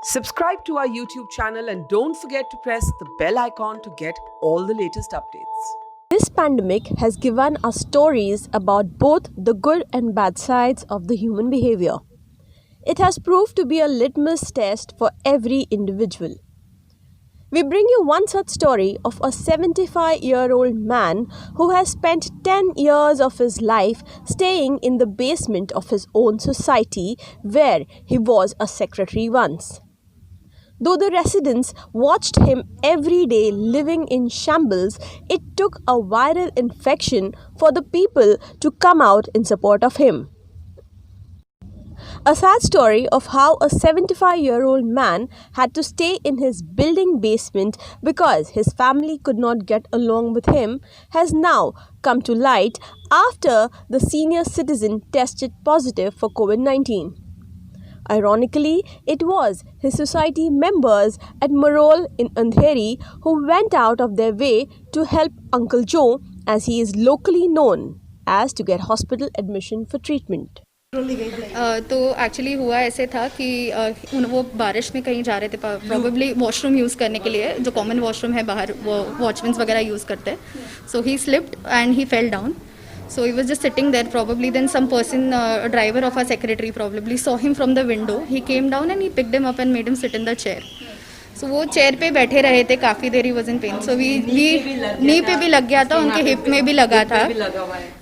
Subscribe to our YouTube channel and don't forget to press the bell icon to get all the latest updates. This pandemic has given us stories about both the good and bad sides of the human behavior. It has proved to be a litmus test for every individual. We bring you one such story of a 75-year-old man who has spent 10 years of his life staying in the basement of his own society where he was a secretary once. Though the residents watched him every day living in shambles, it took a viral infection for the people to come out in support of him. A sad story of how a 75-year-old man had to stay in his building basement because his family could not get along with him has now come to light after the senior citizen tested positive for COVID-19. Ironically, it was his society members at Marol in Andheri who went out of their way to help Uncle Joe, as he is locally known as, to get hospital admission for treatment. तो actually हुआ ऐसे था कि वो बारिश में कहीं जा रहे थे प्रॉबेबली वॉशरूम यूज़ करने के लिए, जो कॉमन वॉशरूम है बाहर वो वॉचमैन्स वगैरह यूज़ करते हैं. So he slipped and he fell down. So he was just sitting there probably. Then some person, a driver of our secretary probably saw him from the window. He came down and he picked him up and made him sit in the chair. So वो chair पे बैठे रहे थे काफ़ी देर. He was in pain. So वी knee पे भी लग गया था, उनके हिप में भी लगा था.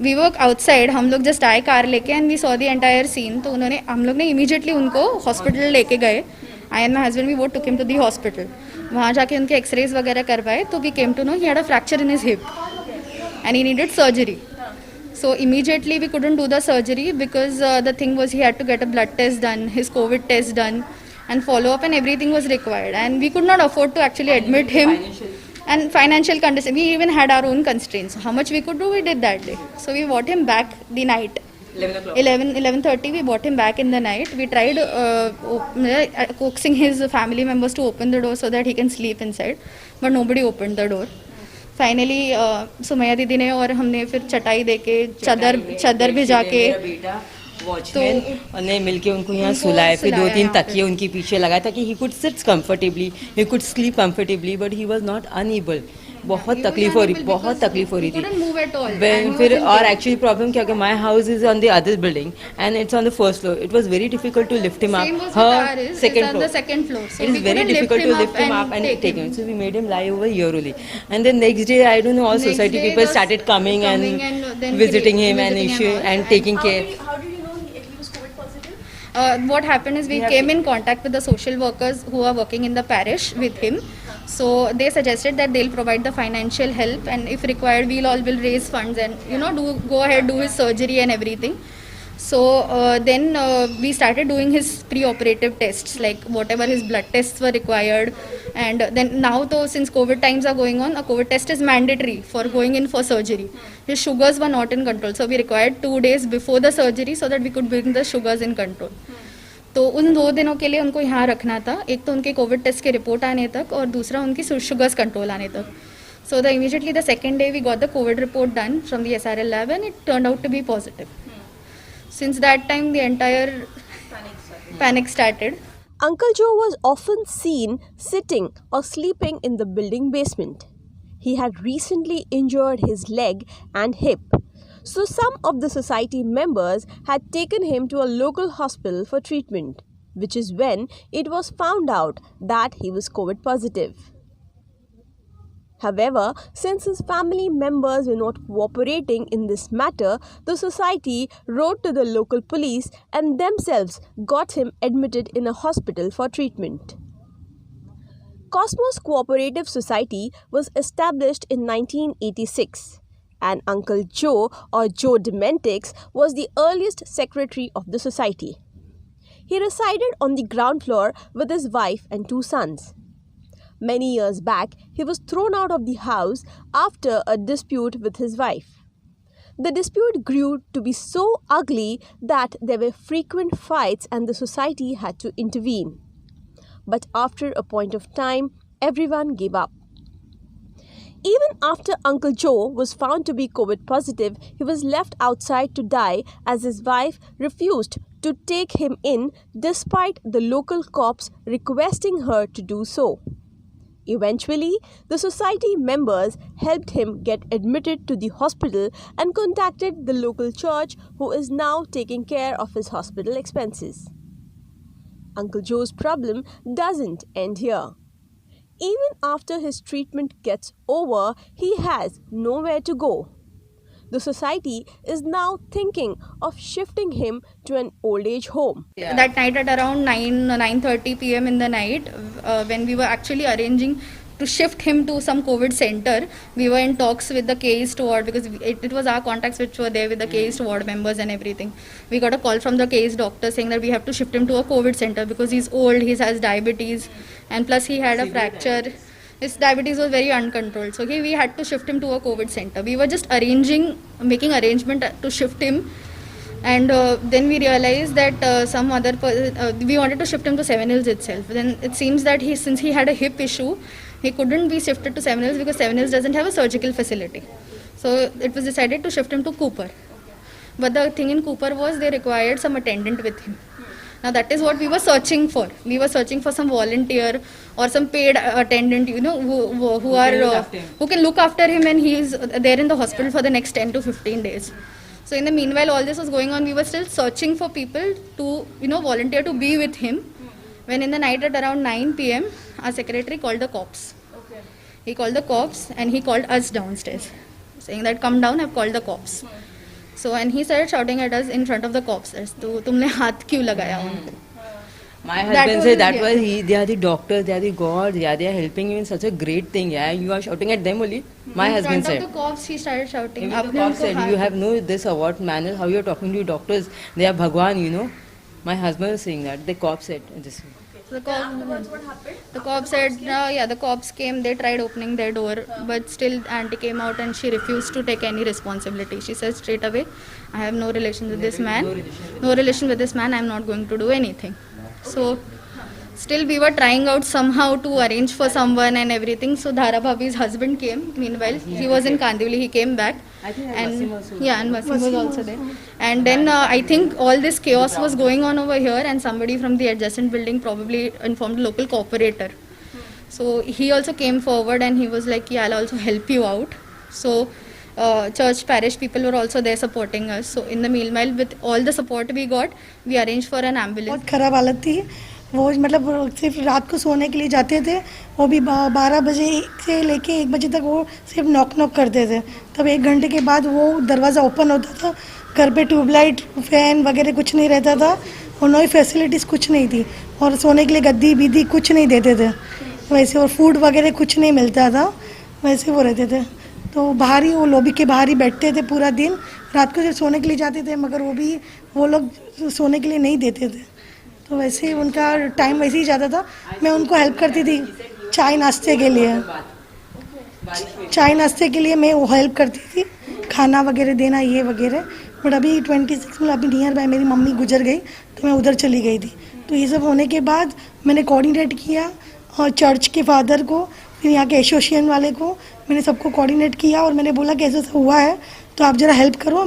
We work outside. हम लोग जस्ट आए कार लेके and we saw the entire scene. तो उन्होंने हम लोग ने इमीडिएटली उनको हॉस्पिटल लेके गए. I and my husband we वो took him to the hospital. वहाँ जाके उनके एक्सरेज वगैरह करवाए तो we came to know he had a fracture in his hip and he needed surgery. So immediately we couldn't do the surgery because the thing was he had to get a blood test done, his COVID test done, and follow up, and everything was required. And we could not afford to actually admit him. And financial condition, we even had our own constraints. How much we could do, we did that day. So we brought him back the night. 11:30 we brought him back in the night. We tried coaxing his family members to open the door so that he can sleep inside, but nobody opened the door. Finally Sumaiya दीदी ने और हमने फिर चटाई देके चादर भिजा के वॉचमैन ने मिलके उनको यहाँ सुलाए. फिर 2-3 तकिए उनके पीछे लगाए ताकि he could seat comfortably, he could sleep comfortably, but he was not unable. बहुत तकलीफ हो रही थी. फिर और एक्चुअली प्रॉब्लम क्या कि my house is on the other building and it's on the first floor. It was very difficult to lift him up. हर second floor it is very difficult to lift him up and take him. So we made him lie over here only. And then next day I don't know, all society people started coming and visiting him and taking care. What happened is we came in contact with the social workers who are working in the parish with him. So they suggested that they'll provide the financial help, and if required we'll raise funds and go ahead, do his surgery and everything. So then we started doing his pre-operative tests, like whatever his blood tests were required. And then now though, since COVID times are going on, a COVID test is mandatory for going in for surgery. His sugars were not in control, so we required 2 days before the surgery so that we could bring the sugars in control. तो उन 2 दिनों के लिए उनको यहाँ रखना था. एक तो उनके कोविड टेस्ट के रिपोर्ट आने तक और दूसरा उनकी शुगर्स कंट्रोल आने तक. So immediately the second day we got the COVID report done from the SRL lab and it turned out to be positive. Since that time the entire panic started. Uncle Joe was often seen sitting or sleeping in the building basement. He had recently injured his leg and hip. So some of the society members had taken him to a local hospital for treatment, which is when it was found out that he was COVID positive. However, since his family members were not cooperating in this matter, the society wrote to the local police and themselves got him admitted in a hospital for treatment. Cosmos Cooperative Society was established in 1986. And Uncle Joe, or Joe Dementix, was the earliest secretary of the society. He resided on the ground floor with his wife and 2 sons. Many years back, he was thrown out of the house after a dispute with his wife. The dispute grew to be so ugly that there were frequent fights and the society had to intervene. But after a point of time, everyone gave up. Even after Uncle Joe was found to be COVID positive, he was left outside to die as his wife refused to take him in despite the local cops requesting her to do so. Eventually, the society members helped him get admitted to the hospital and contacted the local church, who is now taking care of his hospital expenses. Uncle Joe's problem doesn't end here. Even after his treatment gets over, he has nowhere to go. The society is now thinking of shifting him to an old age home. That night at around 9:30 p.m. in the night, when we were actually arranging to shift him to some COVID center, we were in talks with the K East ward, because it was our contacts which were there with the K East ward members and everything. We got a call from the K East doctor saying that we have to shift him to a COVID center because he's old, he has diabetes, and plus he had a fracture. His diabetes was very uncontrolled, so we had to shift him to a COVID center. We were just making arrangement to shift him, and then we realized that some other we wanted to shift him to Seven Hills itself. Then it seems that since he had a hip issue, he couldn't be shifted to Seven Hills because Seven Hills doesn't have a surgical facility. So it was decided to shift him to Cooper. But the thing in Cooper was they required some attendant with him. Now that is what we were searching for. We were searching for some volunteer or some paid attendant, who can look after him, and he is there in the hospital for the next 10 to 15 days. So in the meanwhile, all this was going on. We were still searching for people to, volunteer to be with him. When in the night at around 9 p.m., our secretary called the cops. Okay. He called the cops and he called us downstairs, saying that come down, I've called the cops. So, and he started shouting at us in front of the cops, तो तुमने हाथ क्यों लगाया उनको? My husband said they are the doctors, they are the gods, they are helping you in such a great thing. Yeah, you are shouting at them only. My husband said. In front of the cops, he started shouting. Even the cops said, you have no this or what manner, how you are talking to doctors. They are Bhagwan, My husband was saying that. The cops said this. So the cops, what happened? The cops said, the cops came, they tried opening their door, but still auntie came out and she refused to take any responsibility. She said straight away, I have no relation with this man. No relation with this man, I am not going to do anything. So still we were trying out somehow to arrange for someone and everything. So Dhara Bhabhi's husband came. Meanwhile, he was in Kandivali, he came back. And Wasim was also there. And then I think all this chaos was going on over here, and somebody from the adjacent building probably informed the local cooperator. So he also came forward and he was like, I'll also help you out. So church parish people were also there supporting us. So in the meanwhile, with all the support we got, we arranged for an ambulance. बहुत खराब हालत थी वो, मतलब सिर्फ रात को सोने के लिए जाते थे, वो भी 12 बजे से लेके 1 बजे तक वो सिर्फ नॉक करते थे. तब 1 घंटे के बाद वो दरवाज़ा ओपन होता था. घर पे ट्यूबलाइट फैन वगैरह कुछ नहीं रहता था, और नई फैसिलिटीज़ कुछ नहीं थी, और सोने के लिए गद्दी बीदी कुछ नहीं देते थे वैसे, और फूड वगैरह कुछ नहीं मिलता था वैसे. वो रहते थे तो बाहर ही, वो लॉबी के बाहर ही बैठते थे पूरा दिन. रात को सिर्फ सोने के लिए जाते थे, मगर वो लोग सोने के लिए नहीं देते थे. तो वैसे उनका टाइम वैसे ही जाता था. मैं उनको हेल्प करती थी चाय नाश्ते के लिए मैं वो हेल्प करती थी, खाना वगैरह देना ये वगैरह. बट अभी 26 में अभी नियर बाय मेरी मम्मी गुजर गई, तो मैं उधर चली गई थी. तो ये सब होने के बाद मैंने कोऑर्डिनेट किया, और चर्च के फादर को, फिर यहाँ के एसोसिएशन वाले को, मैंने सबको कोऑर्डिनेट किया, और मैंने बोला कि ऐसा हुआ है तो आप ज़रा हेल्प करो,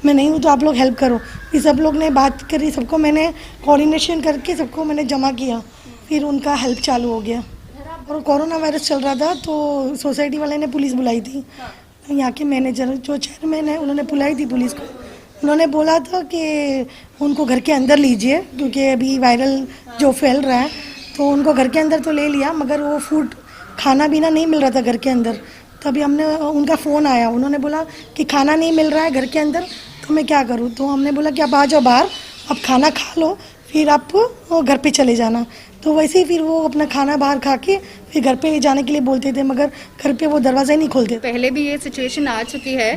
मैं नहीं हूँ तो आप लोग हेल्प करो. फिर सब लोग ने बात करी, सबको मैंने कोऑर्डिनेशन करके सबको मैंने जमा किया, फिर उनका हेल्प चालू हो गया. और कोरोना वायरस चल रहा था तो सोसाइटी वाले ने पुलिस बुलाई थी. यहाँ के मैनेजर जो चेयरमैन है उन्होंने बुलाई थी पुलिस को. उन्होंने बोला था कि उनको घर के अंदर लीजिए, क्योंकि अभी वायरल जो फैल रहा है, तो उनको घर के अंदर तो ले लिया, मगर वो फूड खाना पीना नहीं मिल रहा था घर के अंदर. तभी हमने उनका फ़ोन आया, उन्होंने बोला कि खाना नहीं मिल रहा है घर के अंदर, तो मैं क्या करूँ. तो हमने बोला कि आप आ जाओ बाहर, आप खाना खा लो, फिर आप घर पे चले जाना. तो वैसे ही फिर वो अपना खाना बाहर खा के फिर घर पे जाने के लिए बोलते थे, मगर घर पे वो दरवाज़ा ही नहीं खोलते. पहले भी ये सिचुएशन आ चुकी है,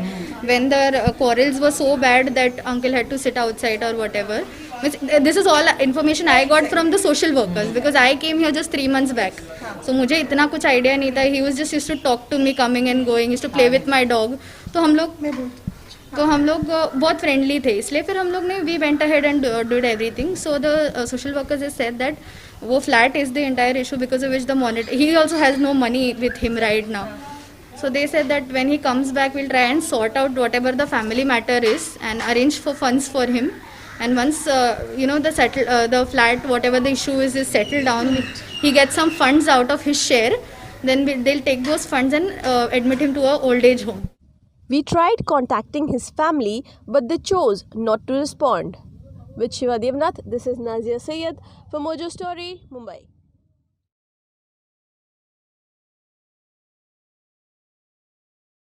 when the quarrels were so bad that uncle had to sit outside or whatever. This is all information I got from the social workers, because I came here just 3 months back. So मुझे इतना कुछ idea नहीं था. He was just used to talk to me coming and going, used to play with my dog. तो हम लोग बहुत friendly थे, इसलिए फिर हम लोग ने we went ahead and did everything. So the social workers has said that वो flat is the entire issue, because of which the monitor, he also has no money with him right now. So they said that when he comes back, we'll try and sort out whatever the family matter is and arrange for funds for him, and once the flat, whatever the issue is settled down, he gets some funds out of his share, then they'll take those funds and admit him to a old age home. We tried contacting his family, but they chose not to respond. With Shiva Devnath, this is Nazia Sayed for Mojo Story, Mumbai.